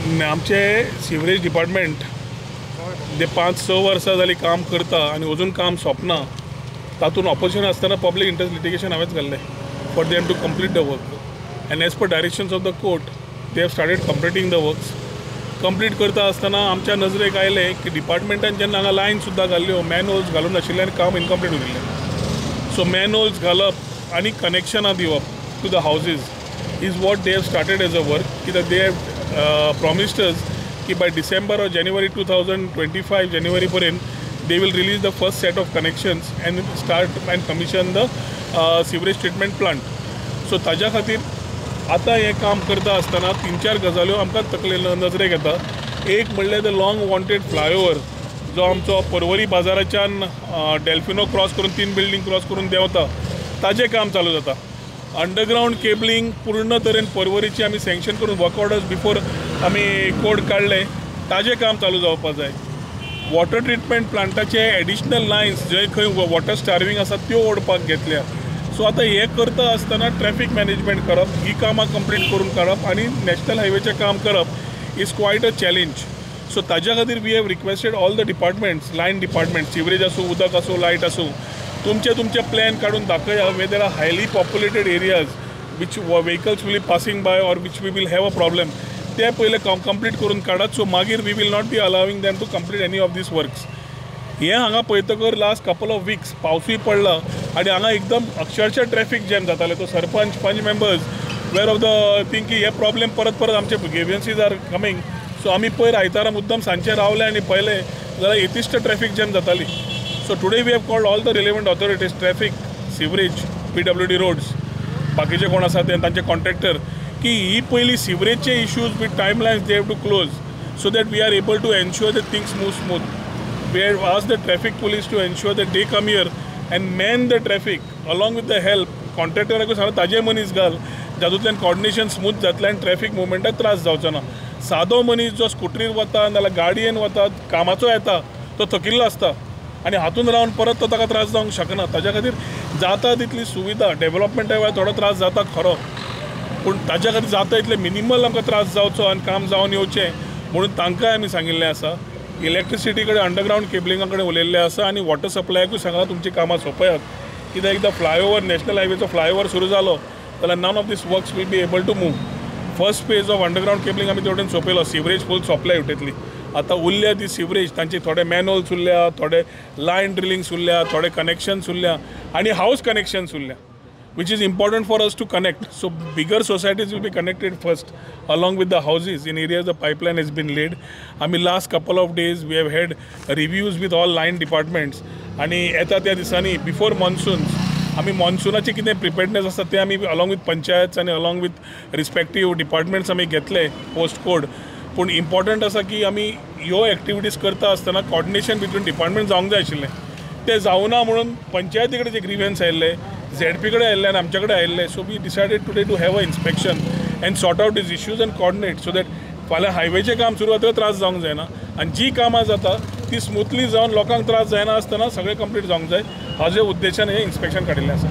आमचे sewerage department जे 5-6 वर्सां जाली काम करता आणि अजून काम सोंपना तातूंत ऑपोजिशन आसतना पब्लीक इंटरेस्ट लिटिगेशन हांवेंच घाल्लें for them to complete the work and as per directions of the court they have started completing the works. Complete करता आसतना आमच्या नजरेक आयलें की डिपार्टमेंटान जेन्ना हांगा लायन सुद्दां घाल्ल्यो मॅनहोल्स घालून नाशिल्ले आनी काम इनकम्प्लीट उरिल्लें. सो मॅनहोल्स घालप आनी कनेक्शनां दिवप to the houses is what they have started as a work कित्याक दे हॅव प्रॉमिस्ड अस कि by December or January 2025 January पर्यंत they will release the first set of connections and start and commission the sewage treatment plant. So ताज्या खातीर आतां हें काम करता आसतना 3-4 गजाल्यो आमकां तकले नजरेक येता. एक म्हणल्यार द लॉंग वॉन्टेड फ्लायओवर जो आमचो पर्वरी बाजाराच्यान डेल्फिनो क्रॉस करून 3 बिल्डिंग क्रॉस करून देंवता ताजें काम चालू जाता. अंडरग्राउंड केबलिंग पूर्ण तरेन पर्वरीची आमी सँक्शन करून वर्क ऑर्डर्स बिफोर आमी कोड काडले ताजें काम चालू जावपाक जाय. वॉटर ट्रिटमेंट प्लांटाचे एडिशनल लायन्स जंय खंय वॉटर स्टार्विंग आसा त्यो ओडपाक घेतल्या. सो आतां हें करता आसतना ट्रॅफिक मॅनेजमेंट करप ही कामां कंप्लीट करून काडप आनी नॅशनल हायवेचें काम करप is quite a challenge. So ताज्या खातीर we have requested all the departments line department sewerage आसूं उदक आसूं लायट आसूं तुमचे प्लॅन काढून दाखया where there are highly populated areas which vehicles will be passing by or which we will have a problem ते पहिले कंप्लीट करून काढात. सो मागीर we will not be allowing them to complete any of these works. हे हांगा पळयतकर last couple of weeks पावसूय पडला आनी हांगा एकदम अक्षरशः ट्रॅफिक जॅम जाताले. तो sarpanch 5 members were of the thing की हे प्रॉब्लेम परत आमचे ग्रेव्हन्सीज आर कमिंग. सो आमी पयर आयतारा मुद्दम सांजचे रावले आनी पळयले जाल्यार येतिश्ट ट्रॅफिक जॅम जाताली. So today we have called all the relevant authorities, traffic, sewerage, PWD roads, बाकीचे कोण आसा तांचे कॉन्ट्रॅक्टर की ही पयली सिवरेजचे issues with timelines they have to close so that we are able to ensure that things move smooth. We have asked the traffic police to ensure that they come here and man the traffic along with the help. कॉन्ट्रॅक्टराकूय सांगला ताजे मनीस घाल जातूंतल्यान coordination smooth जातलें आनी traffic मुवमेंटाक त्रास जावचो ना. सादो मनीस जो स्कुटरीर वता नाल्यार गाडयेन वता कामाचो येता तो थकिल्लो आसता आनी हातून रावन परत तो ताका त्रास जावंक शकना. ताज्या खातीर जाता तितली सुविधा डेव्हलपमेंटा वेळार थोडो त्रास जाता खरो पूण ताज्या खातीर जाता इतले मिनिमल आमकां त्रास जावचो आनी काम जावन येवचें म्हणून तांकांय आमी सांगिल्लें आसा. इलेक्ट्रिसिटी कडेन अंडरग्राउंड केबलिंगा कडेन उलयल्लें आसा आनी वॉटर सप्लायाकूय सांगलां तुमची कामां सोंपयात कित्याक एकदां फ्लायओवर नॅशनल हायवेचो फ्लायओवर सुरू जालो जाल्यार none of these works will be able to move. First phase of underground cabling आमी तेवटेन सोंपयलो. सिवरेज फूल सोंपल्या हेवटेंतली. आतां उरल्या ती सिवरेज तांचे थोडे मॅनहोल्स उरल्या थोडे लायन ड्रिलिंग्स उरल्या थोडे कनेक्शन्स उरल्या आनी हावस कनेक्शन्स उरल्या which is important for us to connect. So bigger societies will be connected first along with the houses in areas the pipeline has been laid. I mean last couple of days we have had reviews with all line departments आणि येता त्या दिसांनी before मॉन्सून्स आमी मॉन्सूनाचे कितें प्रिपेर्डनेस आसता ते आमी along with panchayat आनी अलॉंग विथ रिस्पेक्टीव डिपार्टमेंट्स आमी घेतले पोस्ट कोड. पूण इम्पॉर्टंट आसा की आमी ह्यो एक्टिविटीज करता आसतना कॉर्डिनेशन बिटवीन डिपार्टमेंट जावंक जाय आशिल्लें तें जावना म्हणून पंचायती कडेन जे ग्रीव्हन्स आयिल्ले ZP कडे आयिल्ले आनी आमचे कडेन आयिल्ले. So we decided today to have a inspection and sort out these issues and coordinate so that फाल्यां हायवेचें काम सुरू जाता त्रास जावंक जायना आनी जी कामां जाता ती स्मूथली जावन लोकांक त्रास जायना आसतना सगळें कंप्लीट जावंक जाय हाजे उद्देशान हें इन्स्पेक्शन काडिल्लें आसा.